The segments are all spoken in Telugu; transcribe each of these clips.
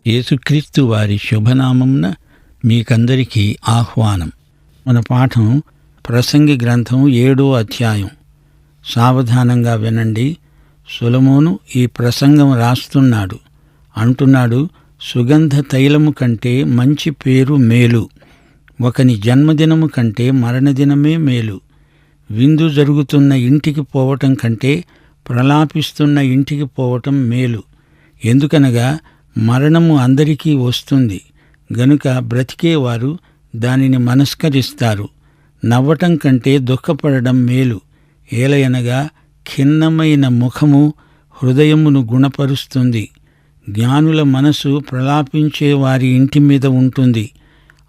యేసుక్రీస్తు వారి శుభనామమున మీకందరికీ ఆహ్వానం. మన పాఠం ప్రసంగి గ్రంథం 7వ అధ్యాయం. సావధానంగా వినండి. సొలొమోను ఈ ప్రసంగం రాస్తున్నాడు. అంటున్నాడు, సుగంధ తైలము కంటే మంచి పేరు మేలు, ఒకని జన్మదినము కంటే మరణదినమే మేలు, విందు జరుగుతున్న ఇంటికి పోవటం కంటే ప్రలాపిస్తున్న ఇంటికి పోవటం మేలు. ఎందుకనగా మరణము అందరికీ వస్తుంది గనుక బ్రతికేవారు దానిని మనస్కరిస్తారు. నవ్వటం కంటే దుఃఖపడడం మేలు, ఏలయనగా ఖిన్నమైన ముఖము హృదయమును గుణపరుస్తుంది. జ్ఞానుల మనసు ప్రలాపించే వారి ఇంటి మీద ఉంటుంది.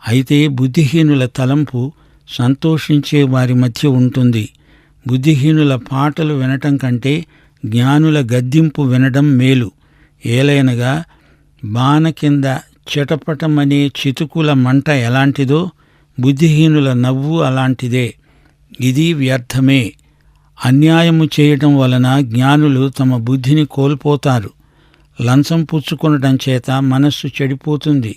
అయితే బుద్ధిహీనుల తలంపు సంతోషించే వారి మధ్య ఉంటుంది. బుద్ధిహీనుల పాటలు వినటం కంటే జ్ఞానుల గద్దింపు వినడం మేలు, ఏలయనగా బాన కింద చిటపటమనే చితుకుల మంట ఎలాంటిదో బుద్ధిహీనుల నవ్వు అలాంటిదే. ఇది వ్యర్థమే. అన్యాయము చేయటం వలన జ్ఞానులు తమ బుద్ధిని కోల్పోతారు. లంచం పుచ్చుకొనటం చేత మనస్సు చెడిపోతుంది.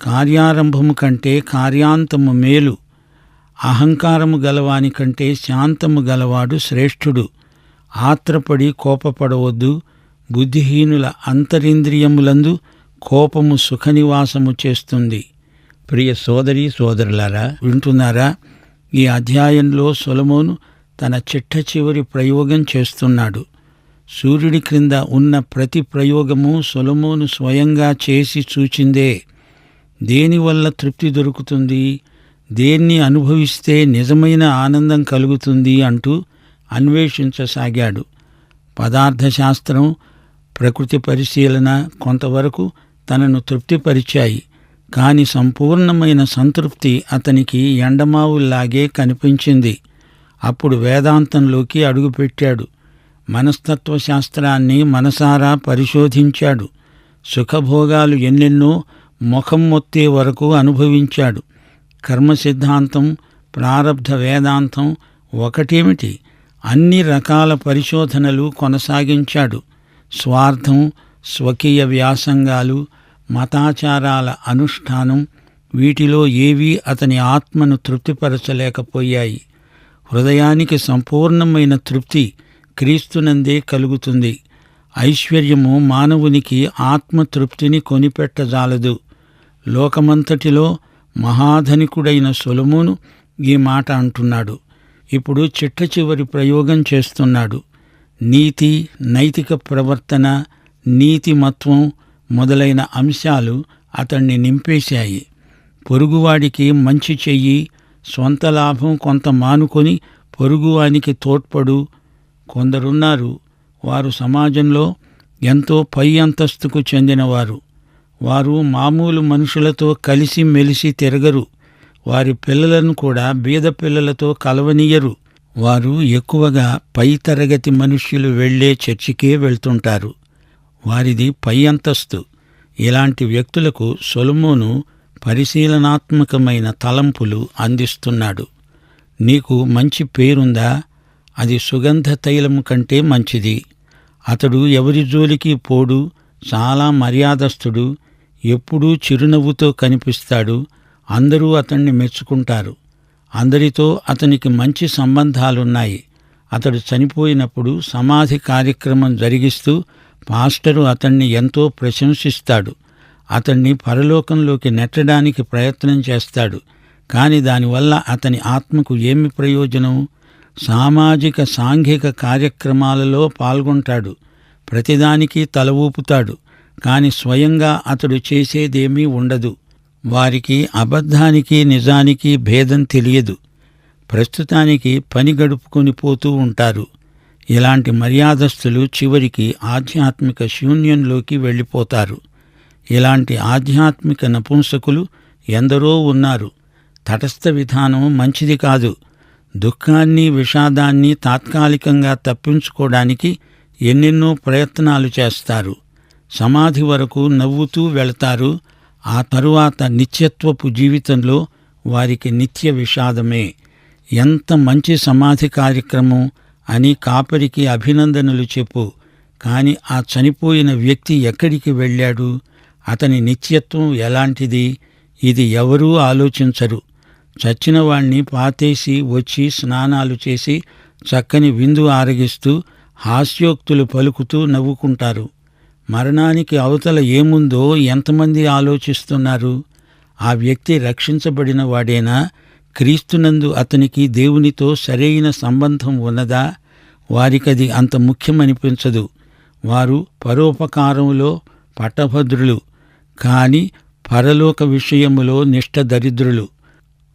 కార్యారంభము కంటే కార్యాంతము మేలు, అహంకారము గలవాని కంటే శాంతము గలవాడు శ్రేష్ఠుడు. ఆత్రపడి కోపపడవద్దు. బుద్ధిహీనుల అంతరింద్రియములందు కోపము సుఖనివాసము చేస్తుంది. ప్రియ సోదరీ సోదరులారా, వింటున్నారా? ఈ అధ్యాయంలో సొలొమోను తన చిట్ట చివరి ప్రయోగం చేస్తున్నాడు. సూర్యుడి క్రింద ఉన్న ప్రతి ప్రయోగము సొలొమోను స్వయంగా చేసి చూచిందే. దేనివల్ల తృప్తి దొరుకుతుంది, దేన్ని అనుభవిస్తే నిజమైన ఆనందం కలుగుతుంది అంటూ అన్వేషించసాగాడు. పదార్థశాస్త్రం, ప్రకృతి పరిశీలన కొంతవరకు తనను తృప్తిపరిచాయి. కాని సంపూర్ణమైన సంతృప్తి అతనికి ఎండమావుల్లాగే కనిపించింది. అప్పుడు వేదాంతంలోకి అడుగుపెట్టాడు. మనస్తత్వశాస్త్రాన్ని మనసారా పరిశోధించాడు. సుఖభోగాలు ఎన్నెన్నో ముఖం మొత్తే వరకు అనుభవించాడు. కర్మ సిద్ధాంతం, ప్రారబ్ధ వేదాంతం ఒకటేమిటి, అన్ని రకాల పరిశోధనలు కొనసాగించాడు. స్వార్థం, స్వకీయ వ్యాసంగాలు, మతాచారాల అనుష్ఠానం, వీటిలో ఏవీ అతని ఆత్మను తృప్తిపరచలేకపోయాయి. హృదయానికి సంపూర్ణమైన తృప్తి క్రీస్తునందే కలుగుతుంది. ఐశ్వర్యము మానవునికి ఆత్మతృప్తిని కొనిపెట్టజాలదు. లోకమంతటిలో మహాధనికుడైన సొలొమోను ఈ మాట అంటున్నాడు. ఇప్పుడు చిట్ట చివరి ప్రయోగం చేస్తున్నాడు. నీతి, నైతిక ప్రవర్తన, నీతిమత్వం మొదలైన అంశాలు అతణ్ణి నింపేశాయి. పొరుగువాడికి మంచి చెయ్యి, స్వంత లాభం కొంత మానుకొని పొరుగువానికి తోడ్పడు. కొందరున్నారు, వారు సమాజంలో ఎంతో పై అంతస్తుకు చెందినవారు. వారు మామూలు మనుషులతో కలిసి మెలిసి తిరగరు. వారి పిల్లలను కూడా బీద పిల్లలతో కలవనీయరు. వారు ఎక్కువగా పై తరగతి మనుష్యులు వెళ్లే చర్చికే వెళ్తుంటారు. వారిది పై అంతస్తు. ఇలాంటి వ్యక్తులకు సొలొమోను పరిశీలనాత్మకమైన తలంపులు అందిస్తున్నాడు. నీకు మంచి పేరుందా? అది సుగంధ తైలము కంటే మంచిది. అతడు ఎవరి జోలికి పోడు, చాలా మర్యాదస్థుడు, ఎప్పుడూ చిరునవ్వుతో కనిపిస్తాడు. అందరూ అతణ్ణి మెచ్చుకుంటారు. అందరితో అతనికి మంచి సంబంధాలున్నాయి. అతడు చనిపోయినప్పుడు సమాధి కార్యక్రమం జరిగిస్తూ పాస్టరు అతణ్ణి ఎంతో ప్రశంసిస్తాడు. అతణ్ణి పరలోకంలోకి నెట్టడానికి ప్రయత్నం చేస్తాడు. కాని దానివల్ల అతని ఆత్మకు ఏమి ప్రయోజనం? సామాజిక సాంఘిక కార్యక్రమాలలో పాల్గొంటాడు. ప్రతిదానికి తల ఊపుతాడు. కాని స్వయంగా అతడు చేసేదేమీ ఉండదు. వారికి అబద్ధానికి నిజానికి భేదం తెలియదు. ప్రస్తుతానికి పని గడుపుకొని పోతూ ఉంటారు. ఇలాంటి మర్యాదస్తులు చివరికి ఆధ్యాత్మిక శూన్యంలోకి వెళ్ళిపోతారు. ఇలాంటి ఆధ్యాత్మిక నపుంసకులు ఎందరో ఉన్నారు. తటస్థ విధానం మంచిది కాదు. దుఃఖాన్ని, విషాదాన్ని తాత్కాలికంగా తప్పించుకోవడానికి ఎన్నెన్నో ప్రయత్నాలు చేస్తారు. సమాధి వరకు నవ్వుతూ వెళతారు. ఆ తరువాత నిత్యత్వపు జీవితంలో వారికి నిత్య విషాదమే. ఎంత మంచి సమాధి కార్యక్రమం అని కాపరికి అభినందనలు చెప్పు. కాని ఆ చనిపోయిన వ్యక్తి ఎక్కడికి వెళ్ళాడు? అతని నిత్యత్వం ఎలాంటిది? ఇది ఎవరూ ఆలోచించరు. చచ్చిన వాణ్ణి పాతేసి వచ్చి స్నానాలు చేసి చక్కని విందు ఆరగిస్తూ హాస్యోక్తులు పలుకుతూ నవ్వుకుంటారు. మరణానికి అవతల ఏముందో ఎంతమంది ఆలోచిస్తున్నారు? ఆ వ్యక్తి రక్షించబడిన వాడేనా? క్రీస్తునందు అతనికి దేవునితో సరైన సంబంధం ఉన్నదా? వారికది అంత ముఖ్యమనిపించదు. వారు పరోపకారంలో పట్టభద్రులు, కాని పరలోక విషయములో నిష్ఠదరిద్రులు.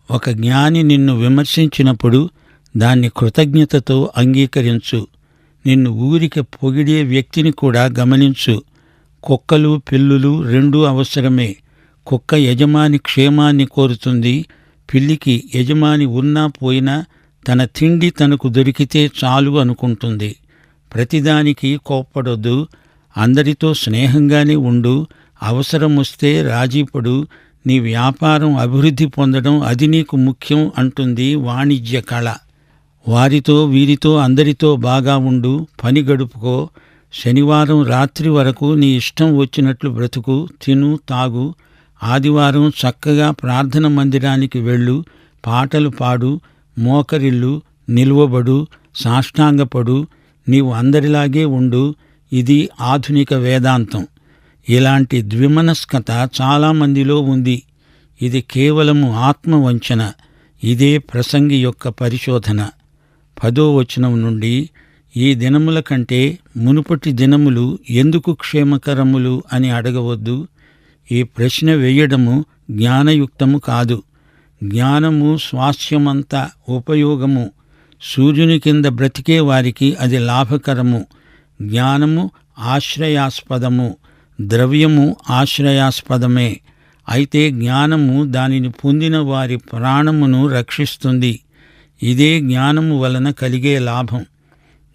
ఒక జ్ఞాని నిన్ను విమర్శించినప్పుడు దాన్ని కృతజ్ఞతతో అంగీకరించు. నిన్ను ఊరికే పొగిడే వ్యక్తిని కూడా గమనించు. కుక్కలు పిల్లులు రెండూ అవసరమే. కుక్క యజమాని క్షేమాన్ని కోరుతుంది. పిల్లికి యజమాని ఉన్నా పోయినా తన తిండి తనకు దొరికితే చాలు అనుకుంటుంది. ప్రతిదానికి కోప్పడొద్దు. అందరితో స్నేహంగానే ఉండు. అవసరమొస్తే రాజీపడు. నీ వ్యాపారం అభివృద్ధి పొందడం అది నీకు ముఖ్యం అంటుంది వాణిజ్య కళ. వారితో వీరితో అందరితో బాగా ఉండు. పని గడుపుకో. శనివారం రాత్రి వరకు నీ ఇష్టం వచ్చినట్లు బ్రతుకు. తిను, తాగు. ఆదివారం చక్కగా ప్రార్థన మందిరానికి వెళ్ళు. పాటలు పాడు. మోకరిల్లు. నిలువబడు. సాష్టాంగపడు. నీవు అందరిలాగే ఉండు. ఇది ఆధునిక వేదాంతం. ఇలాంటి ద్విమనస్కత చాలామందిలో ఉంది. ఇది కేవలము ఆత్మవంచన. ఇదే ప్రసంగి యొక్క పరిశోధన. 10వ వచనం నుండి, ఈ దినముల కంటే మునుపటి దినములు ఎందుకు క్షేమకరములు అని అడగవద్దు. ఈ ప్రశ్న వేయడము జ్ఞానయుక్తము కాదు. జ్ఞానము స్వాస్థ్యమంత ఉపయోగము. సూర్యుని కింద బ్రతికే వారికి అది లాభకరము. జ్ఞానము ఆశ్రయాస్పదము. ద్రవ్యము ఆశ్రయాస్పదమే. అయితే జ్ఞానము దానిని పొందిన వారి ప్రాణమును రక్షిస్తుంది. ఇదే జ్ఞానము వలన కలిగే లాభం.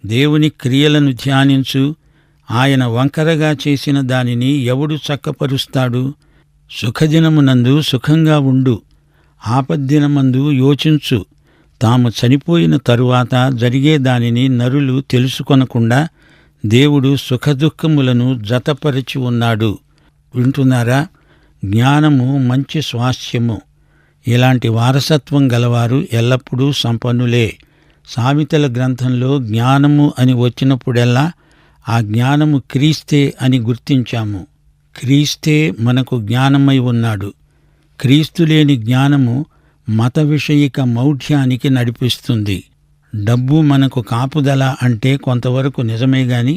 దేవుని క్రియలను ధ్యానించు. ఆయన వంకరగా చేసిన దానిని ఎవడు చక్కపరుస్తాడు? సుఖదినమునందు సుఖంగా ఉండు. ఆపద్దినమందు యోచించు. తాము చనిపోయిన తరువాత జరిగే దానిని నరులు తెలుసుకొనకుండా దేవుడు సుఖదుఖములను జతపరిచి ఉన్నాడు. వింటున్నారా? జ్ఞానము మంచి స్వాస్థ్యము. ఇలాంటి వారసత్వం గలవారు ఎల్లప్పుడూ సంపన్నులే. సామెతల గ్రంథంలో జ్ఞానము అని వచ్చినప్పుడెల్లా ఆ జ్ఞానము క్రీస్తే అని గుర్తించాము. క్రీస్తే మనకు జ్ఞానమై ఉన్నాడు. క్రీస్తు లేని జ్ఞానము మత విషయిక మౌఢ్యానికి నడిపిస్తుంది. డబ్బు మనకు కాపుదల అంటే కొంతవరకు నిజమే గాని,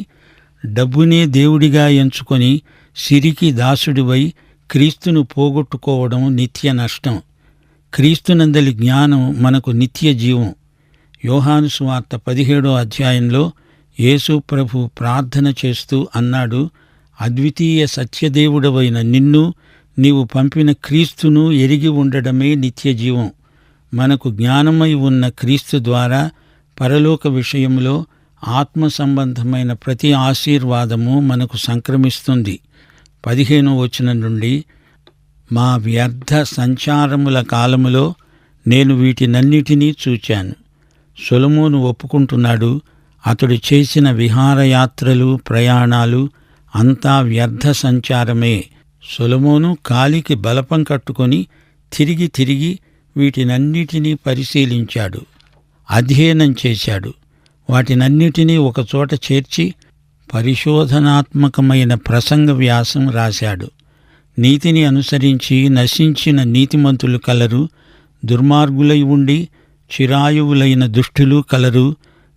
డబ్బునే దేవుడిగా ఎంచుకొని సిరికి దాసుడివై క్రీస్తును పోగొట్టుకోవడం నిత్య నష్టం. క్రీస్తునందలి జ్ఞానం మనకు నిత్య జీవం. యోహాను సువార్త 17వ అధ్యాయంలో యేసు ప్రభు ప్రార్థన చేస్తూ అన్నాడు, అద్వితీయ సత్యదేవుడవైన నిన్ను, నీవు పంపిన క్రీస్తును ఎరిగి ఉండడమే నిత్యజీవం. మనకు జ్ఞానమై ఉన్న క్రీస్తు ద్వారా పరలోక విషయంలో ఆత్మ సంబంధమైన ప్రతి ఆశీర్వాదము మనకు సంక్రమిస్తుంది. 15వ వచనం నుండి, మా వ్యర్థ సంచారముల కాలములో నేను వీటినన్నిటినీ చూచాను. సొలొమోను ఒప్పుకుంటున్నాడు, అతడు చేసిన విహారయాత్రలు, ప్రయాణాలు అంతా వ్యర్థ సంచారమే. సొలొమోను కాలికి బలపం కట్టుకొని తిరిగి తిరిగి వీటినన్నిటినీ పరిశీలించాడు, అధ్యయనం చేశాడు. వాటినన్నిటినీ ఒకచోట చేర్చి పరిశోధనాత్మకమైన ప్రసంగ వ్యాసం రాశాడు. నీతిని అనుసరించి నశించిన నీతిమంతులు కలరు, దుర్మార్గులై ఉండి చిరాయువులైన దుష్టులు కలరు.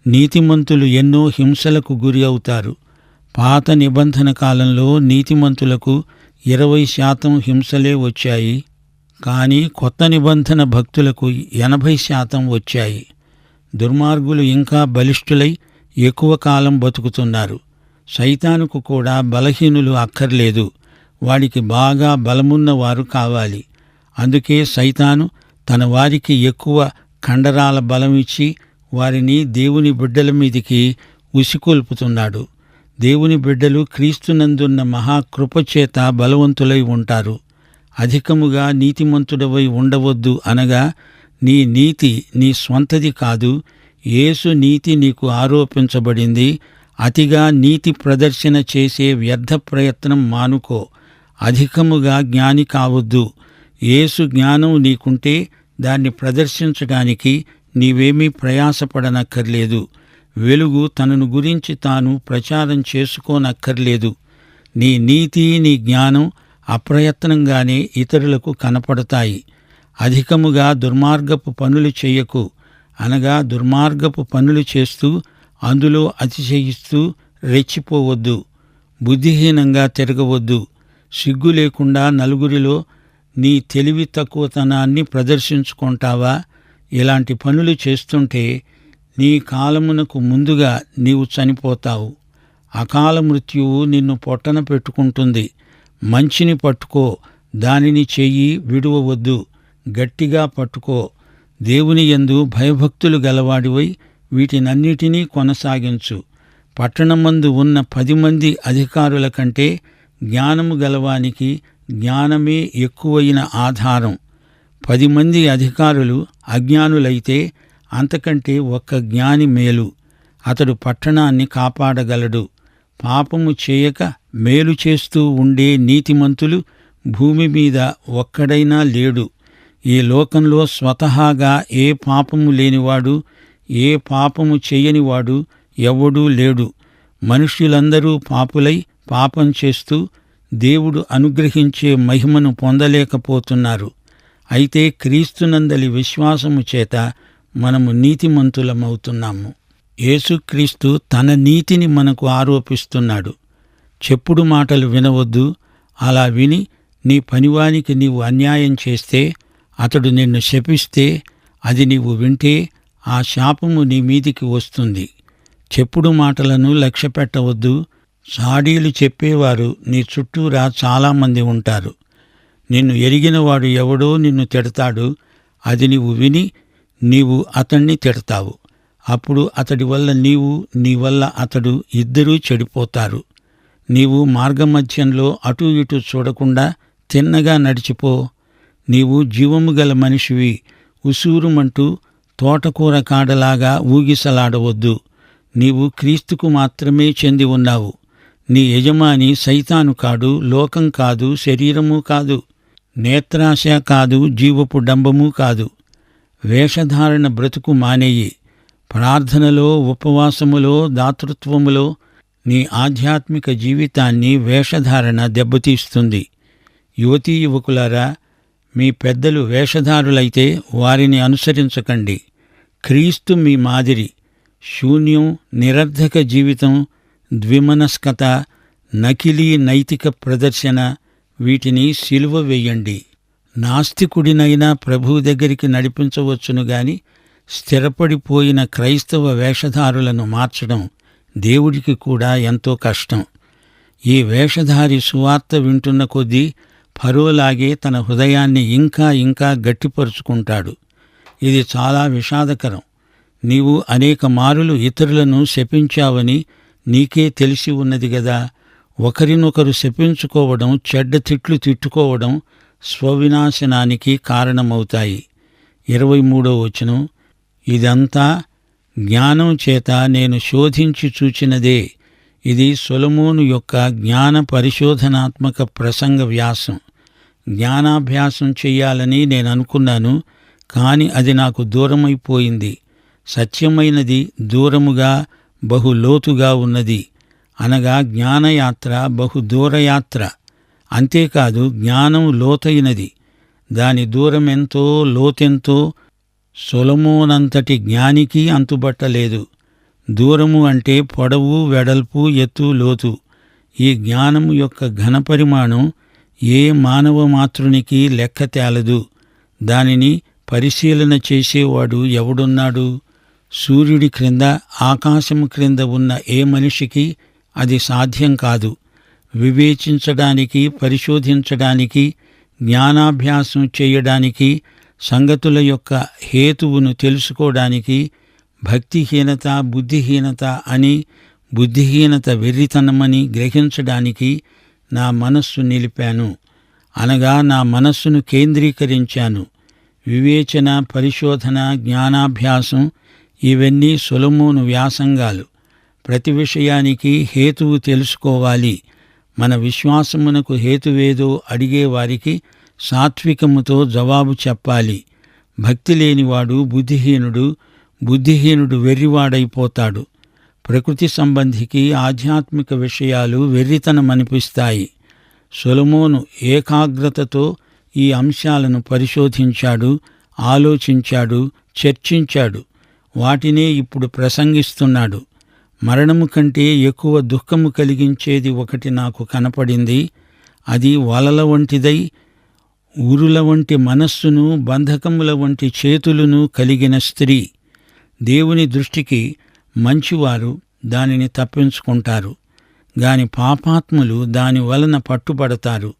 నీతిమంతులు ఎన్నో హింసలకు గురి అవుతారు. పాత నిబంధన కాలంలో నీతిమంతులకు 20% హింసలే వచ్చాయి. కానీ కొత్త నిబంధన భక్తులకు 80% వచ్చాయి. దుర్మార్గులు ఇంకా బలిష్ఠులై ఎక్కువ కాలం బతుకుతున్నారు. సైతానుకు కూడా బలహీనులు అక్కర్లేదు, వాడికి బాగా బలమున్నవారు కావాలి. అందుకే సైతాను తన వారికి ఎక్కువ కండరాల బలమిచ్చి వారిని దేవుని బిడ్డల మీదికి ఉసికొల్పుతున్నాడు. దేవుని బిడ్డలు క్రీస్తునందున్న మహాకృపచేత బలవంతులై ఉంటారు. అధికముగా నీతిమంతుడవై ఉండవద్దు అనగా, నీ నీతి నీ స్వంతది కాదు, యేసు నీతి నీకు ఆరోపించబడింది. అతిగా నీతి ప్రదర్శన చేసే వ్యర్థ ప్రయత్నం మానుకో. అధికముగా జ్ఞాని కావద్దు. యేసు జ్ఞానం నీకుంటే దాన్ని ప్రదర్శించడానికి నీవేమీ ప్రయాసపడనక్కర్లేదు. వెలుగు తనను గురించి తాను ప్రచారం చేసుకోనక్కర్లేదు. నీ నీతి, నీ జ్ఞానం అప్రయత్నంగానే ఇతరులకు కనపడతాయి. అధికముగా దుర్మార్గపు పనులు చెయ్యకు, అనగా దుర్మార్గపు పనులు చేస్తూ అందులో అతిశయిస్తూ రెచ్చిపోవద్దు. బుద్ధిహీనంగా తిరగవద్దు. సిగ్గు లేకుండా నలుగురిలో నీ తెలివి తక్కువతనాన్ని ప్రదర్శించుకుంటావా? ఇలాంటి పనులు చేస్తుంటే నీ కాలమునకు ముందుగా నీవు చనిపోతావు. అకాల మృత్యువు నిన్ను పొట్టన పెట్టుకుంటుంది. మంచిని పట్టుకో, దానిని చెయ్యి విడువవద్దు. గట్టిగా పట్టుకో. దేవుని యందు భయభక్తులు గలవాడివై వీటినన్నిటినీ కొనసాగించు. పట్టణమందు ఉన్న 10 మంది అధికారుల కంటే జ్ఞానము గలవానికి జ్ఞానమే ఎక్కువైన ఆధారం. 10 మంది అధికారులు అజ్ఞానులైతే అంతకంటే ఒక్క జ్ఞాని మేలు. అతడు పట్టణాన్ని కాపాడగలడు. పాపము చేయక మేలు చేస్తూ ఉండే నీతిమంతులు భూమి మీద ఒక్కడైనా లేడు. ఈ లోకంలో స్వతహాగా ఏ పాపము లేనివాడు, ఏ పాపము చెయ్యనివాడు ఎవ్వడూ లేడు. మనుష్యులందరూ పాపులై పాపం చేస్తూ దేవుడు అనుగ్రహించే మహిమను పొందలేకపోతున్నారు. అయితే క్రీస్తునందలి విశ్వాసము చేత మనము నీతిమంతులమవుతున్నాము. యేసుక్రీస్తు తన నీతిని మనకు ఆరోపిస్తున్నాడు. చెప్పుడు మాటలు వినవద్దు. అలా విని నీ పనివానికి నీవు అన్యాయం చేస్తే, అతడు నిన్ను శపిస్తే, అది నీవు వింటే ఆ శాపము నీ మీదికి వస్తుంది. చెప్పుడు మాటలను లక్ష్యపెట్టవద్దు. సాడీలు చెప్పేవారు నీ చుట్టూరా చాలామంది ఉంటారు. నిన్ను ఎరిగినవాడు ఎవడో నిన్ను తిడతాడు. అది నీవు విని నీవు అతణ్ణి తిడతావు. అప్పుడు అతడి వల్ల నీవు, నీ వల్ల అతడు ఇద్దరూ చెడిపోతారు. నీవు మార్గమధ్యంలో అటూ ఇటూ చూడకుండా తిన్నగా నడిచిపో. నీవు జీవము గల మనిషివి. ఉసూరుమంటూ తోటకూర కాడలాగా ఊగిసలాడవద్దు. నీవు క్రీస్తుకు మాత్రమే చెంది ఉన్నావు. నీ యజమాని సైతాను కాడు, లోకం కాదు, శరీరము కాదు, నేత్రాశ కాదు, జీవపు డంబము కాదు. వేషధారణ బ్రతుకు మానేయి. ప్రార్థనలో, ఉపవాసములో, దాతృత్వములో నీ ఆధ్యాత్మిక జీవితాన్ని వేషధారణ దెబ్బతీస్తుంది. యువతీ యువకులారా, మీ పెద్దలు వేషధారులైతే వారిని అనుసరించకండి. క్రీస్తు మీ మాదిరి. శూన్యం, నిరర్ధక జీవితం, ద్విమనస్కత, నకిలీ నైతిక ప్రదర్శన, వీటిని సిలువ వెయ్యండి. నాస్తికుడినైనా ప్రభువు దగ్గరికి నడిపించవచ్చును గాని స్థిరపడిపోయిన క్రైస్తవ వేషధారులను మార్చడం దేవుడికి కూడా ఎంతో కష్టం. ఈ వేషధారి సువార్త వింటున్న కొద్దీ ఫరోలాగే తన హృదయాన్ని ఇంకా ఇంకా గట్టిపరుచుకుంటాడు. ఇది చాలా విషాదకరం. నీవు అనేక మారులు ఇతరులను శపించావని నీకే తెలిసి ఉన్నది గదా. ఒకరినొకరు శపించుకోవడం, చెడ్డ తిట్లు తిట్టుకోవడం స్వవినాశనానికి కారణమవుతాయి. 23వ వచనం, ఇదంతా జ్ఞానం చేత నేను శోధించి చూచినదే. ఇది సొలొమోను యొక్క జ్ఞాన పరిశోధనాత్మక ప్రసంగ వ్యాసం. జ్ఞానాభ్యాసం చెయ్యాలని నేననుకున్నాను, కాని అది నాకు దూరమైపోయింది. సత్యమైనది దూరముగా బహు లోతుగా ఉన్నది. అనగా జ్ఞానయాత్ర బహు దూరయాత్ర. అంతేకాదు, జ్ఞానం లోతైనది. దాని దూరమెంతో లోతెంతో సొలొమోనంతటి జ్ఞానికి అంతుబట్టలేదు. దూరము అంటే పొడవు, వెడల్పు, ఎత్తు, లోతు. ఈ జ్ఞానము యొక్క ఘనపరిమాణం ఏ మానవ మాతృనికి లెక్క తేలదు. దానిని పరిశీలన చేసేవాడు ఎవడున్నాడు? సూర్యుడి క్రింద, ఆకాశము క్రింద ఉన్న ఏ మనిషికి అది సాధ్యం కాదు. వివేచించడానికి, పరిశోధించడానికి, జ్ఞానాభ్యాసం చేయడానికి, సంగతుల యొక్క హేతువును తెలుసుకోవడానికి భక్తిహీనత, బుద్ధిహీనత అని, బుద్ధిహీనత వెర్రితనమని గ్రహించడానికి నా మనస్సు నిలిపాను. అనగా నా మనస్సును కేంద్రీకరించాను. వివేచన, పరిశోధన, జ్ఞానాభ్యాసం ఇవన్నీ సొలొమోను వ్యాసంగాలు. ప్రతి విషయానికి హేతువు తెలుసుకోవాలి. మన విశ్వాసమునకు హేతువేదో అడిగేవారికి సాత్వికముతో జవాబు చెప్పాలి. భక్తి లేనివాడు బుద్ధిహీనుడు, బుద్ధిహీనుడు వెర్రివాడైపోతాడు. ప్రకృతి సంబంధికి ఆధ్యాత్మిక విషయాలు వెర్రితనమనిపిస్తాయి. సొలొమోను ఏకాగ్రతతో ఈ అంశాలను పరిశోధించాడు, ఆలోచించాడు, చర్చించాడు. వాటినే ఇప్పుడు ప్రసంగిస్తున్నాడు. మరణము కంటే ఎక్కువ దుఃఖము కలిగించేది ఒకటి నాకు కనపడింది. అది వలల వంటిదై ఉరుల వంటి మనస్సును, బంధకముల వంటి చేతులను కలిగిన స్త్రీ. దేవుని దృష్టికి మంచివారు దానిని తప్పించుకుంటారు, గాని పాపాత్ములు దాని వలన పట్టుబడతారు.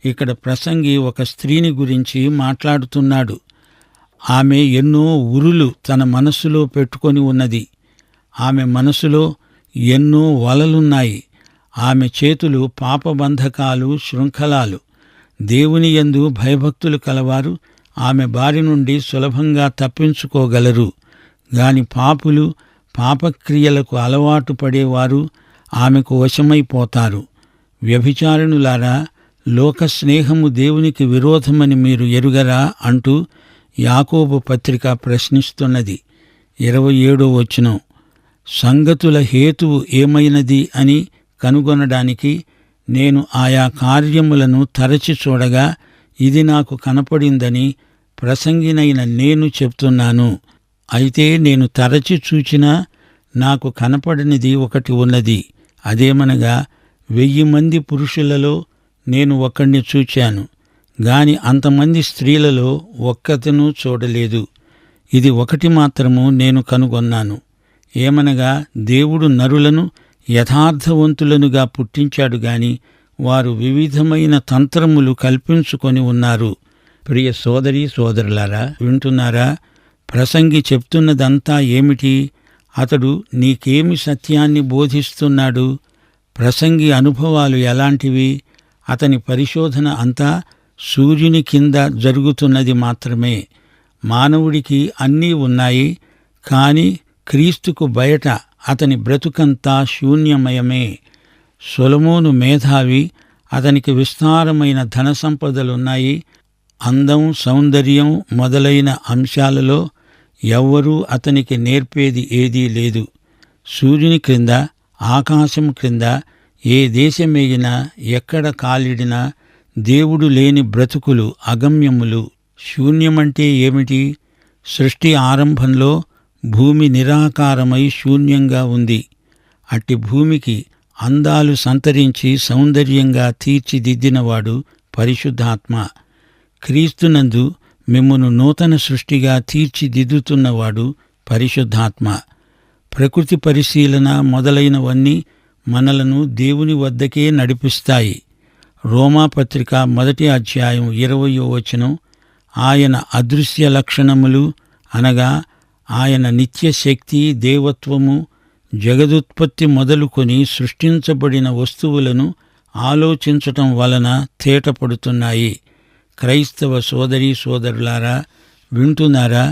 ఇక్కడ ప్రసంగి ఒక స్త్రీని గురించి మాట్లాడుతున్నాడు. ఆమె ఎన్నో ఉరులు తన మనస్సులో పెట్టుకొని ఉన్నది. ఆమె మనసులో ఎన్నో వలలున్నాయి. ఆమె చేతులు పాపబంధకాలు, శృంఖలాలు. దేవుని యందు భయభక్తులు కలవారు ఆమె బారి నుండి సులభంగా తప్పించుకోగలరు. గాని పాపులు, పాపక్రియలకు అలవాటు పడేవారు ఆమెకు వశమైపోతారు. వ్యభిచారిణులారా, లోక స్నేహము దేవునికి విరోధమని మీరు ఎరుగరా అంటూ యాకోబు పత్రిక ప్రశ్నిస్తున్నది. 27వ వచనం. సంగతుల హేతువు ఏమైనది అని కనుగొనడానికి నేను ఆయా కార్యములను తరచి చూడగా ఇది నాకు కనపడిందని ప్రసంగినైన నేను చెప్తున్నాను. అయితే నేను తరచి చూచినా నాకు కనపడనిది ఒకటి ఉన్నది. అదేమనగా 1000 మంది పురుషులలో నేను ఒకణ్ణి చూచాను, గాని అంతమంది స్త్రీలలో ఒక్కతను చూడలేదు. ఇది ఒకటి మాత్రము నేను కనుగొన్నాను. ఏమనగా దేవుడు నరులను యథార్థవంతులనుగా పుట్టించాడు గాని వారు వివిధమైన తంత్రములు కల్పించుకొని ఉన్నారు. ప్రియ సోదరీ సోదరులారా, వింటున్నారా? ప్రసంగి చెప్తున్నదంతా ఏమిటి? అతడు నీకేమి సత్యాన్ని బోధిస్తున్నాడు? ప్రసంగి అనుభవాలు ఎలాంటివి? అతని పరిశోధన అంతా సూర్యుని కింద జరుగుతున్నది మాత్రమే. మానవుడికి అన్నీ ఉన్నాయి, కాని క్రీస్తుకు బయట అతని బ్రతుకంతా శూన్యమయమే. సొలొమోను మేధావి, అతనికి విస్తారమైన ధన సంపదలున్నాయి. అందం, సౌందర్యం మొదలైన అంశాలలో ఎవ్వరూ అతనికి నేర్పేది ఏదీ లేదు. సూర్యుని క్రింద, ఆకాశం క్రింద ఏ దేశమేగినా, ఎక్కడ కాలిడినా దేవుడు లేని బ్రతుకులు అగమ్యములు. శూన్యమంటే ఏమిటి? సృష్టి ఆరంభంలో భూమి నిరాకారమై శూన్యంగా ఉంది. అట్టి భూమికి అందాలు సంతరించి సౌందర్యంగా తీర్చిదిద్దినవాడు పరిశుద్ధాత్మ. క్రీస్తునందు మిమ్మును నూతన సృష్టిగా తీర్చిదిద్దుతున్నవాడు పరిశుద్ధాత్మ. ప్రకృతి పరిశీలన మొదలైనవన్నీ మనలను దేవుని వద్దకే నడిపిస్తాయి. రోమాపత్రిక 1వ అధ్యాయం 20వ వచనం. ఆయన అదృశ్య లక్షణములు అనగా ఆయన నిత్యశక్తి, దేవత్వము, జగదుత్పత్తి మొదలుకొని సృష్టించబడిన వస్తువులను ఆలోచించటం వలన తేటపడుతున్నాయి. క్రైస్తవ సోదరీ సోదరులారా, వింటున్నారా?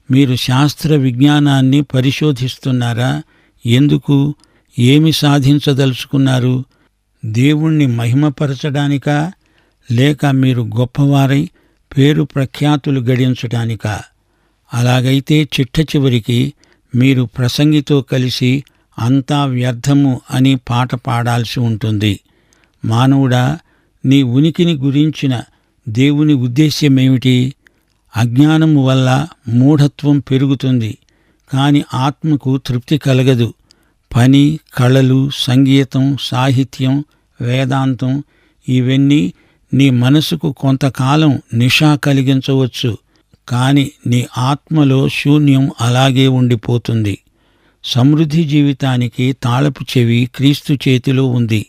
మీరు శాస్త్ర విజ్ఞానాన్ని పరిశోధిస్తున్నారా? ఎందుకు? ఏమి సాధించదలుచుకున్నారు? దేవుణ్ణి మహిమపరచడానికా, లేక మీరు గొప్పవారై పేరు ప్రఖ్యాతులు గడించటానికా? అలాగైతే చిట్ట చివరికి మీరు ప్రసంగితో కలిసి అంతా వ్యర్థము అని పాట పాడాల్సి ఉంటుంది. మానవుడా, నీ ఉనికిని గురించిన దేవుని ఉద్దేశ్యమేమిటి? అజ్ఞానము వల్ల మూఢత్వం పెరుగుతుంది, కాని ఆత్మకు తృప్తి కలగదు. పని, కళలు, సంగీతం, సాహిత్యం, వేదాంతం ఇవన్నీ నీ మనసుకు కొంతకాలం నిషా కలిగించవచ్చు, కాని నీ ఆత్మలో శూన్యం అలాగే ఉండిపోతుంది. సమృద్ధి జీవితానికి తాళపు చెవి క్రీస్తు చేతిలో ఉంది.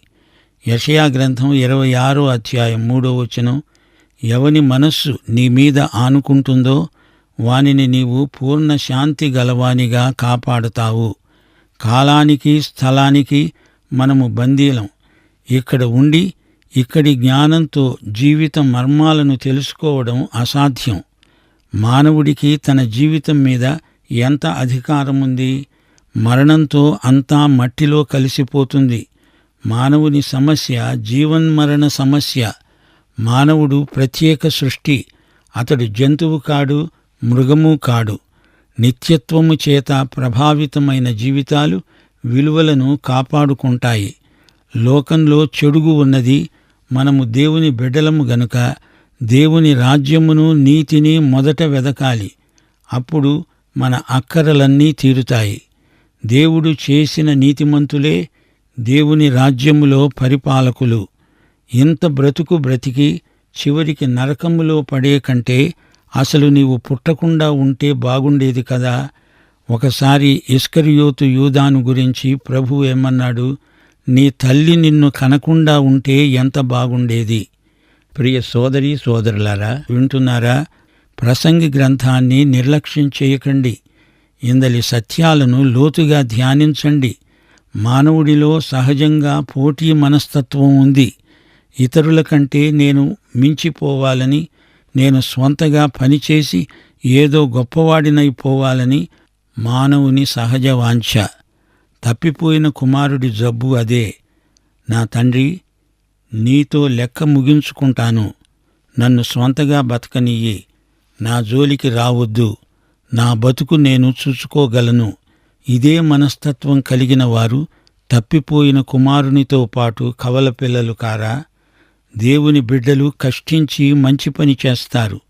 యెషయా గ్రంథం 26వ అధ్యాయం 3వ వచనం. ఎవని మనస్సు నీ మీద ఆనుకుంటుందో వానిని నీవు పూర్ణ శాంతి గలవానిగా కాపాడుతావు. కాలానికి, స్థలానికి మనము బందీలం. ఇక్కడ ఉండి ఇక్కడి జ్ఞానంతో జీవిత మర్మాలను తెలుసుకోవడం అసాధ్యం. మానవుడికి తన జీవితం మీద ఎంత అధికారముంది? మరణంతో అంతా మట్టిలో కలిసిపోతుంది. మానవుని సమస్య జీవన్మరణ సమస్య. మానవుడు ప్రత్యేక సృష్టి. అతడు జంతువు కాడు, మృగము కాడు. నిత్యత్వము చేత ప్రభావితమైన జీవితాలు విలువలను కాపాడుకుంటాయి. లోకంలో చెడుగు ఉన్నది. మనము దేవుని బిడ్డలము గనుక దేవుని రాజ్యమును, నీతిని మొదట వెదకాలి. అప్పుడు మన అక్కరలన్నీ తీరుతాయి. దేవుడు చేసిన నీతిమంతులే దేవుని రాజ్యములో పరిపాలకులు. ఇంత బ్రతుకు బ్రతికి చివరికి నరకములో పడే కంటే అసలు నీవు పుట్టకుండా ఉంటే బాగుండేది కదా. ఒకసారి ఇస్కరియోతు యూదాను గురించి ప్రభువు ఏమన్నాడు? నీ తల్లి నిన్ను కనకుండా ఉంటే ఎంత బాగుండేది. ప్రియ సోదరీ సోదరులారా, వింటున్నారా? ప్రసంగి గ్రంథాన్ని నిర్లక్ష్యం చేయకండి. ఇందలి సత్యాలను లోతుగా ధ్యానించండి. మానవుడిలో సహజంగా పోటీ మనస్తత్వం ఉంది. ఇతరుల కంటే నేను మించిపోవాలని, నేను స్వంతగా పనిచేసి ఏదో గొప్పవాడినైపోవాలని మానవుని సహజ వాంఛ. తప్పిపోయిన కుమారుడి జబ్బు అదే. నా తండ్రి, నీతో లెక్క ముగించుకుంటాను. నన్ను స్వంతగా బతకనియ్యి. నా జోలికి రావద్దు. నా బతుకు నేను చూసుకోగలను. ఇదే మనస్తత్వం కలిగిన వారు తప్పిపోయిన కుమారునితో పాటు కవల పిల్లలు కారా? దేవుని బిడ్డలు కష్టించి మంచి పని చేస్తారు.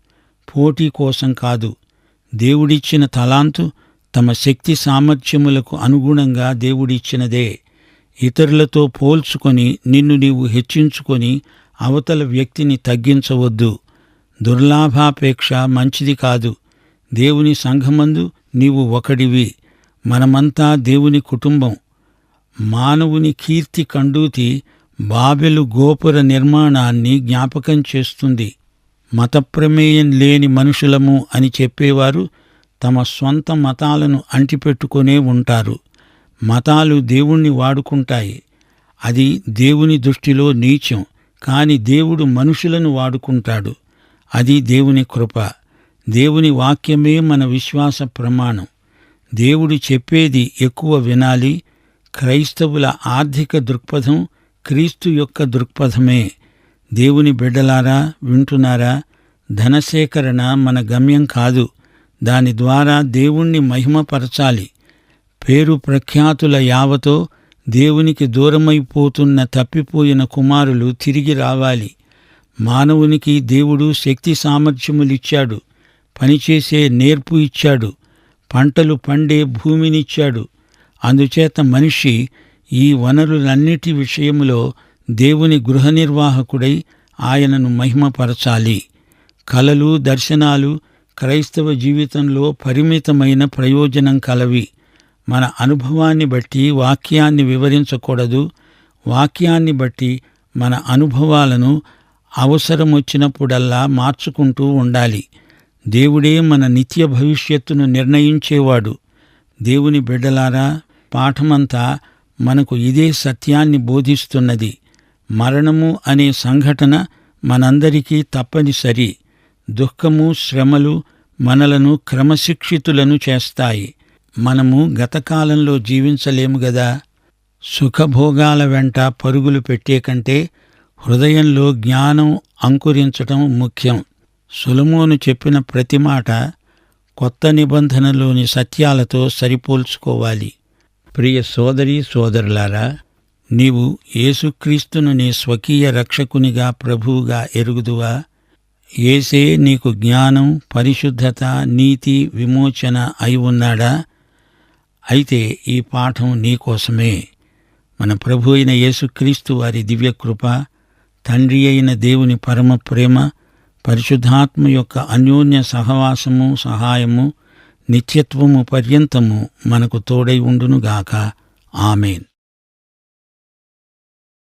పోటీ కోసం కాదు. దేవుడిచ్చిన తలాంతు తమ శక్తి సామర్థ్యములకు అనుగుణంగా దేవుడిచ్చినదే. ఇతరులతో పోల్చుకొని నిన్ను నీవు హెచ్చించుకొని అవతల వ్యక్తిని తగ్గించవద్దు. దుర్లాభాపేక్ష మంచిది కాదు. దేవుని సంఘమందు నీవు ఒకడివి. మనమంతా దేవుని కుటుంబం. మానవుని కీర్తి కండూతి బాబెలు గోపుర నిర్మాణాన్ని జ్ఞాపకం చేస్తుంది. మతప్రమేయం లేని మనుషులము అని చెప్పేవారు తమ స్వంత మతాలను అంటిపెట్టుకునే ఉంటారు. మతాలు దేవుణ్ణి వాడుకుంటాయి. అది దేవుని దృష్టిలో నీచం. కాని దేవుడు మనుషులను వాడుకుంటాడు. అది దేవుని కృప. దేవుని వాక్యమే మన విశ్వాస ప్రమాణం. దేవుడు చెప్పేది ఎక్కువ వినాలి. క్రైస్తవుల ఆర్థిక దృక్పథం క్రీస్తు యొక్క దృక్పథమే. దేవుని బిడ్డలారా, వింటున్నారా? ధనసేకరణ మన గమ్యం కాదు. దాని ద్వారా దేవుణ్ణి మహిమపరచాలి. పేరు ప్రఖ్యాతుల యావతో దేవునికి దూరమైపోతున్న తప్పిపోయిన కుమారులు తిరిగి రావాలి. మానవునికి దేవుడు శక్తి సామర్థ్యములిచ్చాడు. పనిచేసే నేర్పు ఇచ్చాడు. పంటలు పండే భూమినిచ్చాడు. అందుచేత మనిషి ఈ వనరులన్నిటి విషయములో దేవుని గృహ నిర్వాహకుడై ఆయనను మహిమపరచాలి. కలలు, దర్శనాలు క్రైస్తవ జీవితంలో పరిమితమైన ప్రయోజనం కలవి. మన అనుభవాన్ని బట్టి వాక్యాన్ని వివరించకూడదు. వాక్యాన్ని బట్టి మన అనుభవాలను అవసరమొచ్చినప్పుడల్లా మార్చుకుంటూ ఉండాలి. దేవుడే మన నిత్య భవిష్యత్తును నిర్ణయించేవాడు. దేవుని బిడ్డలారా, పాఠమంతా మనకు ఇదే సత్యాన్ని బోధిస్తున్నది. మరణము అనే సంఘటన మనందరికీ తప్పనిసరి. దుఃఖము, శ్రమలు మనలను క్రమశిక్షితులను చేస్తాయి. మనము గతకాలంలో జీవించలేము గదా. సుఖభోగాల వెంట పరుగులు పెట్టే కంటే హృదయంలో జ్ఞానం అంకురించటం ముఖ్యం. సొలొమోను చెప్పిన ప్రతి మాట కొత్త నిబంధనలోని సత్యాలతో సరిపోల్చుకోవాలి. ప్రియ సోదరీ సోదరులారా, నీవు యేసుక్రీస్తును నీ స్వకీయ రక్షకునిగా, ప్రభువుగా ఎరుగుదువా? యేసే నీకు జ్ఞానం, పరిశుద్ధత, నీతి, విమోచన అయి ఉన్నాడా? అయితే ఈ పాఠం నీకోసమే. మన ప్రభు అయిన యేసుక్రీస్తు వారి దివ్యకృప, తండ్రి అయిన దేవుని పరమ ప్రేమ, పరిశుద్ధాత్మ యొక్క అన్యోన్య సహవాసము, సహాయము, నిత్యత్వము పర్యంతము మనకు తోడై ఉండునుగాక. ఆమేన్.